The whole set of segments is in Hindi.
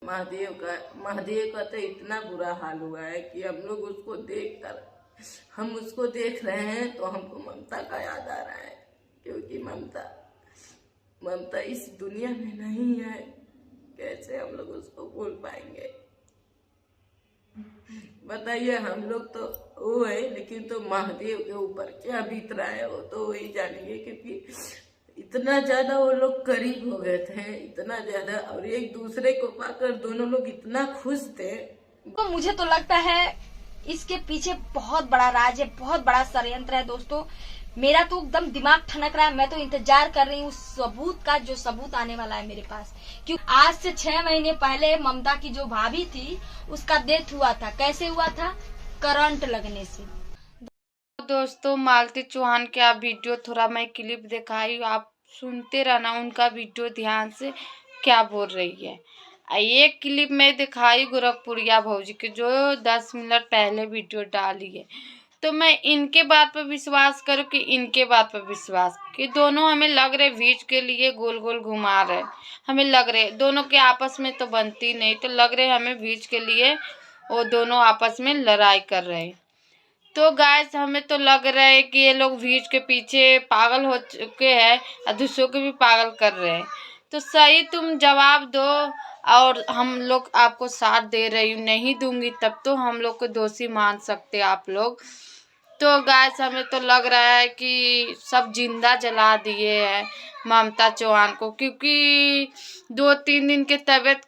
महादेव का तो इतना बुरा हाल हुआ है कि हम लोग उसको देखकर, हम उसको देख रहे हैं तो हमको ममता का याद आ रहा है, क्योंकि ममता इस दुनिया में नहीं है। कैसे हम लोग उसको भूल पाएंगे? बताइए। हम लोग तो वो है, लेकिन तो महादेव के ऊपर क्या बीत रहा है वो तो वही जानेंगे, क्योंकि इतना ज्यादा वो लोग करीब हो गए थे, इतना ज्यादा, और एक दूसरे को पाकर दोनों लोग इतना खुश थे। तो मुझे तो लगता है इसके पीछे बहुत बड़ा राज है, बहुत बड़ा षड्यंत्र है दोस्तों। मेरा तो एकदम दिमाग ठनक रहा है। मैं तो इंतजार कर रही हूँ सबूत का, जो सबूत आने वाला है मेरे पास। क्योंकि आज से 6 महीने पहले ममता की जो भाभी थी उसका डेथ हुआ था। कैसे हुआ था? करंट लगने से। दोस्तों, मालती चौहान के आप वीडियो थोड़ा मैं क्लिप दिखाई, आप सुनते रहना उनका वीडियो ध्यान से क्या बोल रही है। ये क्लिप मैं दिखाई गोरखपुरिया भौजी के, जो 10 मिनट पहले वीडियो डाली है। तो मैं इनके बात पर विश्वास करूँ कि इनके बात पर विश्वास, कि दोनों हमें लग रहे व्यूज के लिए गोल गोल घुमा रहे। हमें लग रहे दोनों के आपस में तो बनती नहीं, तो लग रहे हमें व्यूज के लिए वो दोनों आपस में लड़ाई कर रहे हैं। तो गाइस, हमें तो लग रहा है कि ये लोग व्यूज के पीछे पागल हो चुके हैं और दूसरों को भी पागल कर रहे हैं। तो सही तुम जवाब दो, और हम लोग आपको साथ दे रही हूँ। नहीं दूंगी तब तो हम लोग को दोषी मान सकते आप लोग। तो गाइस, हमें तो लग रहा है कि सब जिंदा जला दिए हैं ममता चौहान को, क्योंकि 2-3 दिन के तबीयत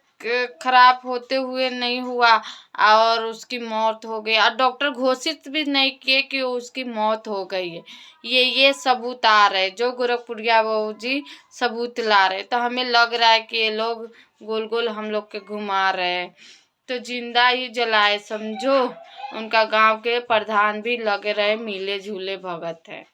खराब होते हुए नहीं हुआ और उसकी मौत हो गई, और डॉक्टर घोषित भी नहीं किए कि उसकी मौत हो गई है। ये सबूत आ रहे, जो गोरखपुरिया बहू जी सबूत ला रहे। तो हमें लग रहा है कि ये लोग गोल गोल हम लोग के घुमा रहे हैं। तो जिंदा ही जलाए समझो। उनका गांव के प्रधान भी लगे रहे मिले झूले भगत है।